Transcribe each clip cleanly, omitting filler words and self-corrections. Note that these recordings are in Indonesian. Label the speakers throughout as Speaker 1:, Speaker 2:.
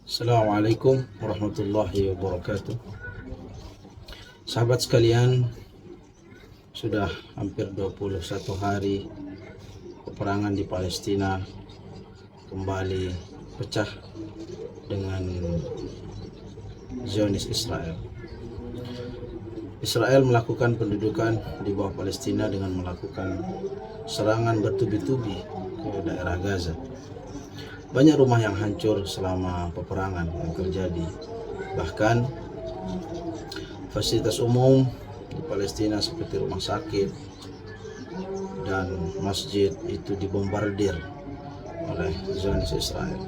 Speaker 1: Assalamualaikum warahmatullahi wabarakatuh. Sahabat sekalian, sudah hampir 21 hari peperangan di Palestina kembali pecah dengan Zionis Israel. Israel melakukan pendudukan di bawah Palestina dengan melakukan serangan bertubi-tubi ke daerah Gaza. Banyak rumah yang hancur selama peperangan yang terjadi. Bahkan fasilitas umum di Palestina seperti rumah sakit dan masjid itu dibombardir oleh Zionis Israel.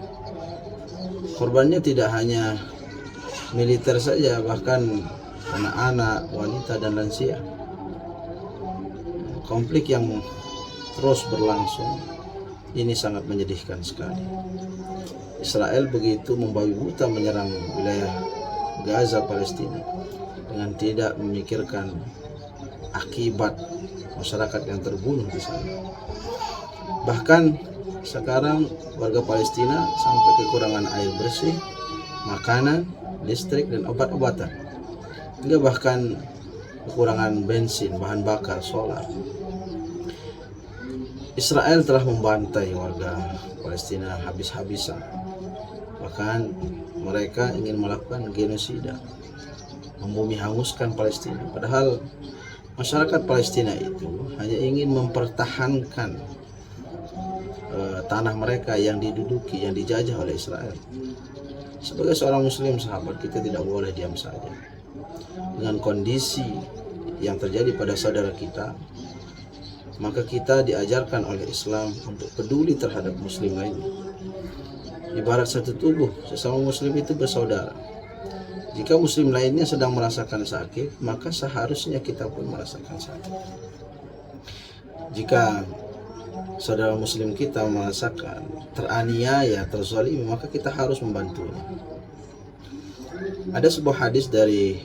Speaker 1: Korbannya tidak hanya militer saja, bahkan anak-anak, wanita dan lansia. Konflik yang terus berlangsung ini sangat menyedihkan sekali. Israel begitu membabi buta menyerang wilayah Gaza Palestina dengan tidak memikirkan akibat masyarakat yang terbunuh di sana. Bahkan sekarang warga Palestina sampai kekurangan air bersih, makanan, listrik dan obat-obatan. Hingga bahkan kekurangan bensin, bahan bakar, solar. Israel telah membantai warga Palestina habis-habisan. Bahkan mereka ingin melakukan genosida, membumi hanguskan Palestina. Padahal masyarakat Palestina itu hanya ingin mempertahankan tanah mereka yang diduduki, yang dijajah oleh Israel. Sebagai seorang muslim, sahabat, kita tidak boleh diam saja dengan kondisi yang terjadi pada saudara kita. Maka kita diajarkan oleh Islam untuk peduli terhadap muslim lainnya. Ibarat satu tubuh, sesama muslim itu bersaudara. Jika muslim lainnya sedang merasakan sakit, maka seharusnya kita pun merasakan sakit. Jika saudara muslim kita merasakan teraniaya, terzalimi, maka kita harus membantunya. Ada sebuah hadis dari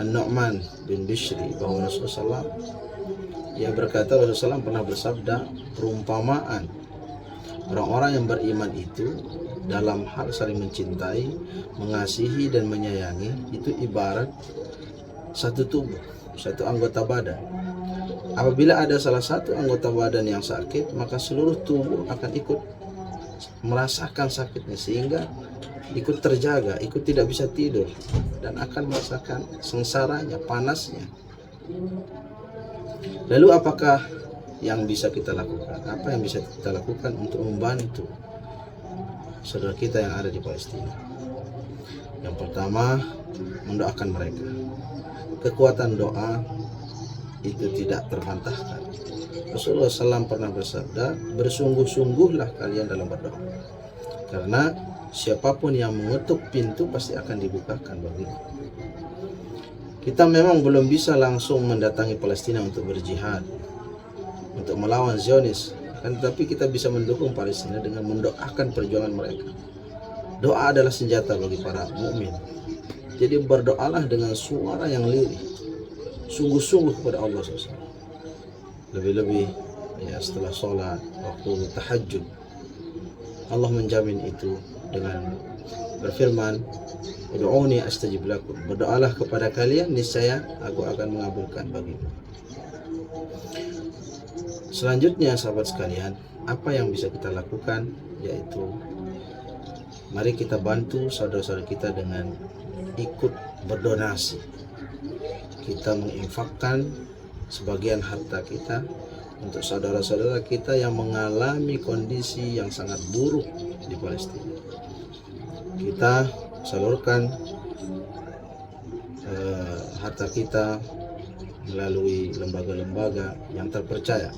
Speaker 1: An-Nu'man bin Bishri bahwa Rasulullah SAW, ia berkata, Rasulullah SAW pernah bersabda, perumpamaan orang-orang yang beriman itu dalam hal saling mencintai, mengasihi dan menyayangi itu ibarat satu tubuh, satu anggota badan. Apabila ada salah satu anggota badan yang sakit, maka seluruh tubuh akan ikut merasakan sakitnya, sehingga ikut terjaga, ikut tidak bisa tidur, dan akan merasakan sengsaranya, panasnya. Lalu apakah yang bisa kita lakukan? Apa yang bisa kita lakukan untuk membantu saudara kita yang ada di Palestina? Yang pertama, mendoakan mereka. Kekuatan doa itu tidak terbantahkan. Rasulullah SAW pernah bersabda, bersungguh-sungguhlah kalian dalam berdoa, karena siapapun yang mengetuk pintu pasti akan dibukakan baginya. Kita memang belum bisa langsung mendatangi Palestina untuk berjihad, untuk melawan Zionis, tetapi kita bisa mendukung Palestina dengan mendoakan perjuangan mereka. Doa adalah senjata bagi para mukmin. Jadi berdoalah dengan suara yang lirih, sungguh-sungguh kepada Allah SWT. Lebih-lebih ya setelah sholat, waktu tahajud, Allah menjamin itu dengan berfirman, Ud'uni astajib lakum. Berdoalah kepada kalian, niscaya aku akan mengabulkan bagimu. Selanjutnya, sahabat sekalian, apa yang bisa kita lakukan? Yaitu mari kita bantu saudara-saudara kita dengan ikut berdonasi. Kita menginfakkan sebagian harta kita untuk saudara-saudara kita yang mengalami kondisi yang sangat buruk di Palestina. Kita salurkan harta kita melalui lembaga-lembaga yang terpercaya,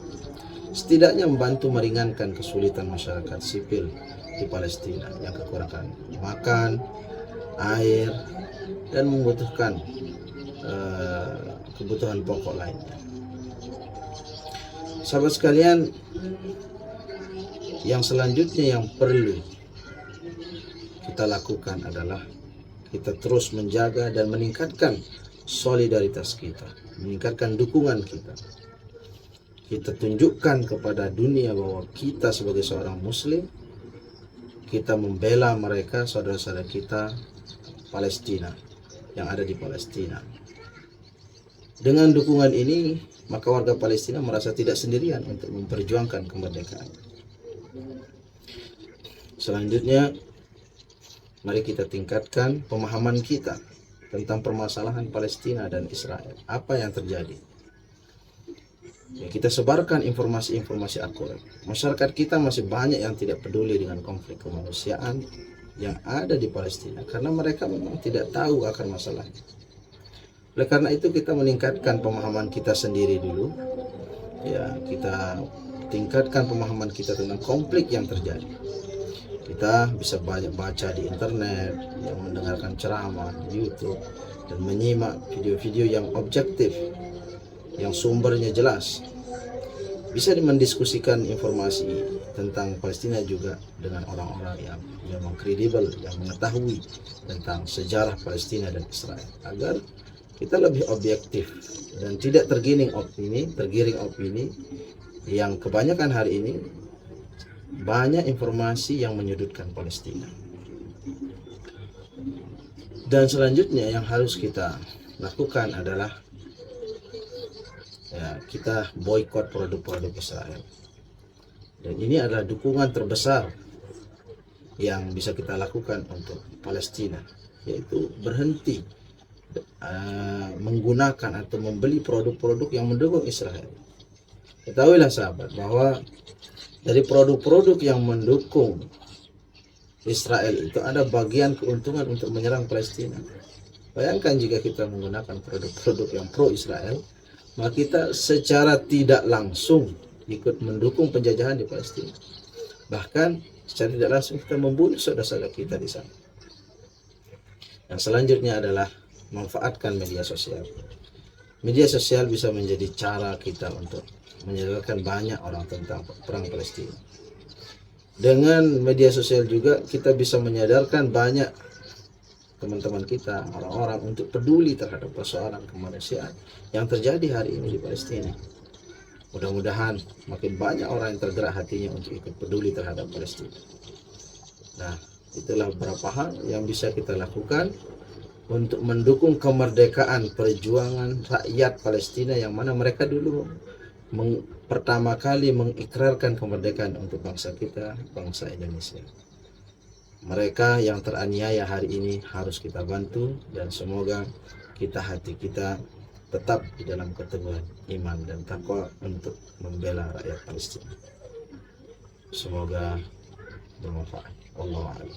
Speaker 1: setidaknya membantu meringankan kesulitan masyarakat sipil di Palestina yang kekurangan makan, air, dan membutuhkan kebutuhan pokok lainnya. Sahabat sekalian, yang selanjutnya yang perlu kita lakukan adalah kita terus menjaga dan meningkatkan solidaritas kita, meningkatkan dukungan kita. Kita tunjukkan kepada dunia bahwa kita sebagai seorang muslim kita membela mereka, saudara-saudara kita Palestina yang ada di Palestina. Dengan dukungan ini, maka warga Palestina merasa tidak sendirian untuk memperjuangkan kemerdekaan. Selanjutnya, mari kita tingkatkan pemahaman kita tentang permasalahan Palestina dan Israel. Apa yang terjadi? Ya, kita sebarkan informasi-informasi akurat. Masyarakat kita masih banyak yang tidak peduli dengan konflik kemanusiaan yang ada di Palestina karena mereka memang tidak tahu akan masalahnya. Oleh karena itu kita meningkatkan pemahaman kita sendiri dulu. Ya, kita tingkatkan pemahaman kita tentang konflik yang terjadi. Kita bisa banyak baca di internet, yang mendengarkan ceramah di YouTube, dan menyimak video-video yang objektif, yang sumbernya jelas. Bisa mendiskusikan informasi tentang Palestina juga dengan orang-orang yang memang kredibel, yang mengetahui tentang sejarah Palestina dan Israel, agar kita lebih objektif dan tidak tergiring opini yang kebanyakan hari ini banyak informasi yang menyudutkan Palestina. Dan selanjutnya yang harus kita lakukan adalah kita boikot produk-produk Israel. Dan ini adalah dukungan terbesar yang bisa kita lakukan untuk Palestina, yaitu berhenti menggunakan atau membeli produk-produk yang mendukung Israel. Ketahuilah sahabat bahwa dari produk-produk yang mendukung Israel itu ada bagian keuntungan untuk menyerang Palestina. Bayangkan jika kita menggunakan produk-produk yang pro-Israel, maka kita secara tidak langsung ikut mendukung penjajahan di Palestina. Bahkan secara tidak langsung kita membunuh saudara-saudara kita di sana. Yang selanjutnya adalah manfaatkan media sosial. Media sosial bisa menjadi cara kita untuk menyadarkan banyak orang tentang perang Palestina. Dengan media sosial juga kita bisa menyadarkan banyak teman-teman kita, orang-orang, untuk peduli terhadap persoalan kemanusiaan yang terjadi hari ini di Palestina. Mudah-mudahan makin banyak orang yang tergerak hatinya untuk ikut peduli terhadap Palestina. Nah, itulah beberapa hal yang bisa kita lakukan untuk mendukung kemerdekaan perjuangan rakyat Palestina, yang mana mereka dulu pertama kali mengikrarkan kemerdekaan untuk bangsa kita, bangsa Indonesia. Mereka yang teraniaya hari ini harus kita bantu, dan semoga hati kita tetap di dalam keteguhan iman dan takwa untuk membela rakyat Palestina. Semoga bermanfaat. Wallahu a'lam.